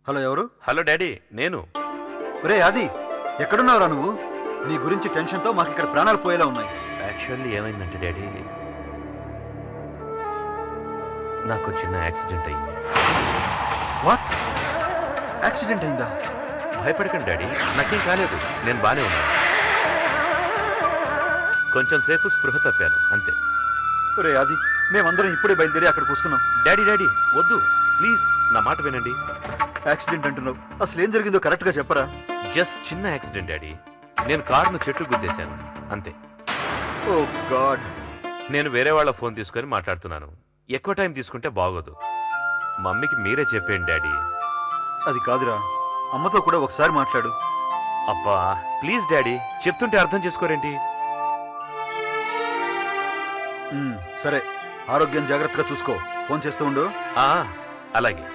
Hello, ఎవరు? Hello daddy, నేను. ఒరే ఆది, ఎక్కడున్నావురా నువ్వు? నీ గురించి టెన్షన్తో మాకు ఇక్కడ ప్రాణాలు పోయేలా ఉన్నాయి. యాక్చువల్లీ ఏమైందంటే డాడీ, నాకు చిన్న యాక్సిడెంట్ అయింది. వాట్? యాక్సిడెంట్ అయిందా? భయపడకండి డాడీ, నాకేం కాలేదు, నేను బానే ఉన్నాను. కొంచెం సేపు స్పృహ తప్పాను అంతే. ఒరే ఆది, మేమందరం ఇప్పుడే బయలుదేరి అక్కడికి వస్తున్నాం. డాడీ డాడీ వద్దు, ప్లీజ్ నా మాట వినండి. యాక్సిడెంట్ అంటున్నావు, అసలు ఏం జరిగిందో కరెక్ట్ గా చెప్పరా? జస్ట్ చిన్న యాక్సిడెంట్ డాడీ, నేను కారును చెట్టు గుద్దేశాను అంతే. ఓ గాడ్. నేను వేరే వాళ్ళ ఫోన్ తీసుకొని మాట్లాడుతున్నాను. ఎక్కువ టైం తీసుకుంటే బాగోదు. మమ్మీకి మీరే చెప్పేయండి డాడీ. అది కాదురా, అమ్మతో కూడా ఒకసారి మాట్లాడు. అబ్బా ప్లీజ్ డాడీ, చెప్తుంటే అర్థం చేసుకోరేంటి? సరే, ఆరోగ్యం జాగ్రత్తగా చూసుకో. ఫోన్ చేస్తూ ఉండు. అలాగే.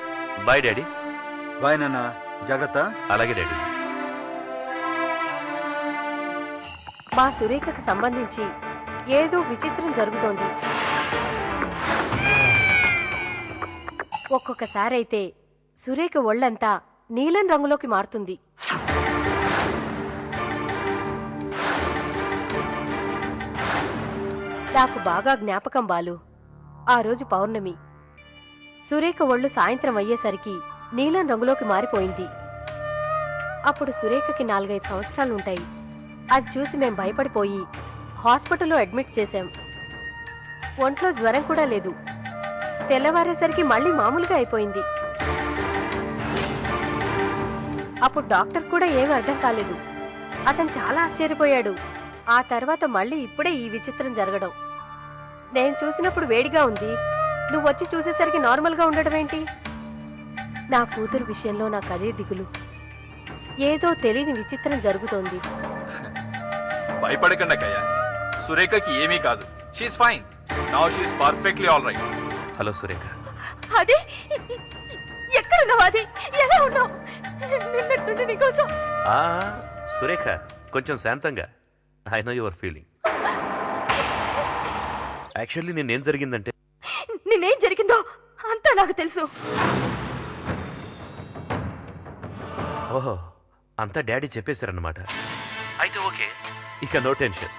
Bye daddy. బాయ్ నాన్న, జాగ్రత్త. అలాగే డాడీ. మా సురేఖకు సంబంధించి ఏదో విచిత్రం జరుగుతోంది. ఒక్కొక్కసారైతే సురేఖ ఒళ్ళంతా నీలం రంగులోకి మారుతుంది. నాకు బాగా జ్ఞాపకం బాలు. ఆ రోజు పౌర్ణమి. సురేఖ ఒళ్ళు సాయంత్రం అయ్యేసరికి నీలం రంగులోకి మారిపోయింది. అప్పుడు సురేఖకి 4-5 సంవత్సరాలుంటాయి. అది చూసి మేం భయపడిపోయి హాస్పిటల్లో అడ్మిట్ చేశాం. ఒంట్లో జ్వరం కూడా లేదు. తెల్లవారేసరికి మళ్ళీ మామూలుగా అయిపోయింది. అప్పుడు డాక్టర్ కూడా ఏమీ అర్థం కాలేదు. అతను చాలా ఆశ్చర్యపోయాడు. ఆ తర్వాత మళ్ళీ ఇప్పుడే ఈ విచిత్రం జరగడం. నేను చూసినప్పుడు వేడిగా ఉంది, నువ్వు వచ్చి చూసేసరికి నార్మల్గా ఉండడం ఏంటి? నా కూతురు విషయంలో నాకు అదే దిగులు. ఏదో తెలియని విచిత్రం జరుగుతోంది. భయపడకండి అక్కయ్య, సురేఖకి ఏమీ కాదు. She's fine now, she's perfectly all right. Hello Surekha. అదే ఎక్కడున్నావు? అది ఎలా ఉన్నావు? నిన్నట్టుండి నీకోసం. సురేఖ, కొంచెం శాంతంగా. I know your feeling. Actually నేనేం జరిగిందంటే, నిన్నేం జరిగిందో అంతా నాకు తెలుసు. ఓహో, అంతా డాడీ చెప్పేశారన్నమాట. అయితే ఓకే, ఇక నో టెన్షన్.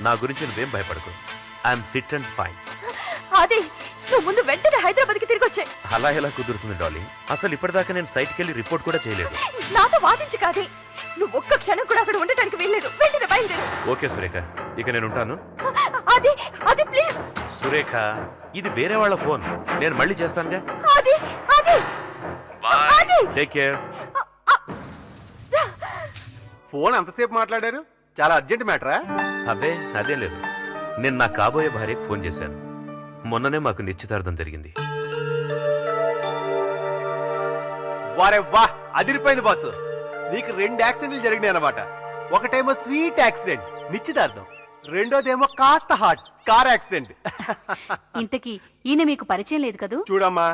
నా గురించి నువ్వేం భయపడకు. I'm fit and fine. అది నువ్వు ముందు వెంటనే హైదరాబాద్కి తిరిగి వచ్చాయి. అలా ఎలా కుదురుతుంది డార్లింగ్? అసలు ఇప్పటిదాకా నేను సైట్కి వెళ్ళి రిపోర్ట్ కూడా చేయలేదు. నాతో వాదించి కాదే. నువ్వు ఒక్క క్షణం కూడా అక్కడ ఉండటానికి వీల్లేదు. వెంటనే బయలుదేరు. ఓకే సురేఖ, ఇక నేను ఉంటాను. అది అది ప్లీజ్. సురేఖ, ఇది వేరే వాళ్ళ ఫోన్, నేను మళ్ళీ చేస్తానుగా. అది అది బాయ్, టేక్ కేర్. ఫోన్ అంతసేపు మాట్లాడారు? చాలా అర్జెంట్ మ్యాటరా? అబ్బే అదేం లేదు. నేను నా కాబోయే భార్యకు ఫోన్ చేశాను. మొన్ననే మాకు నిశ్చితార్థం జరిగింది. వారే వా, అదిరిపోయింది బాసు. నీకు 2 యాక్సిడెంట్లు జరిగినాయి అన్నమాట. ఒకటేమో స్వీట్ యాక్సిడెంట్, నిశ్చితార్థం. రెండోదేమో కాస్త హార్ట్, కార్ యాక్సిడెంట్. ఇంతకీ ఈయన మీకు పరిచయం లేదు కదూ? చూడమ్మా,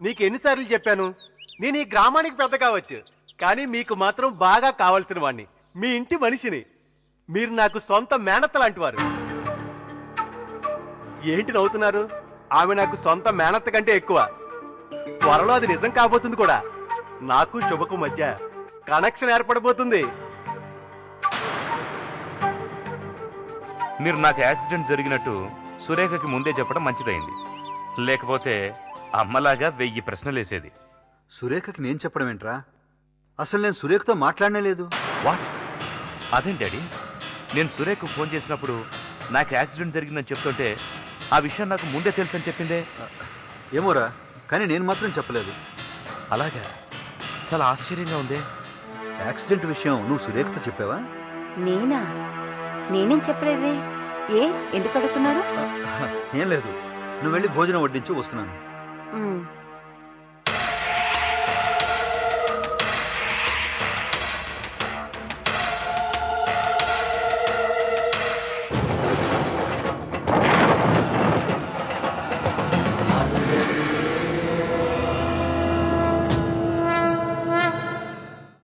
నీకు ఎన్నిసార్లు చెప్పాను, నేను ఈ గ్రామానికి పెద్ద కావచ్చు, కానీ మీకు మాత్రం బాగా కావాల్సిన వాణ్ణి, మీ ఇంటి మనిషిని. మీరు నాకు సొంత మేనత్త లాంటి వారు. ఏంటి నవ్వుతున్నారు? ఆమె నాకు సొంత మేనత్త కంటే ఎక్కువ. త్వరలో అది నిజం కాబోతుంది కూడా. నాకు శుభకు మధ్య కనెక్షన్ ఏర్పడబోతుంది. మీరు నాకు యాక్సిడెంట్ జరిగినట్టు సురేఖకి ముందే చెప్పడం మంచిదైంది. లేకపోతే అమ్మలాగా 1000 ప్రశ్నలేసేది. సురేఖకి నేను చెప్పడం ఏంట్రా? అసలు నేను సురేఖతో మాట్లాడనే లేదు. వాట్? అదేం డాడీ, నేను సురేఖకు ఫోన్ చేసినప్పుడు నాకు యాక్సిడెంట్ జరిగిందని చెప్తుంటే ఆ విషయం నాకు ముందే తెలుసని చెప్పిందే. ఏమోరా, కానీ నేను మాత్రం చెప్పలేదు. అలాగా? చాలా ఆశ్చర్యంగా ఉంది. యాక్సిడెంట్ విషయం నువ్వు సురేఖతో చెప్పావా? నేనా? నేనేం చెప్పలేదే. ఎందుకు అడుగుతున్నారు? ఏం లేదు, నువ్వు వెళ్ళి భోజనం వడ్డించి వస్తున్నాను.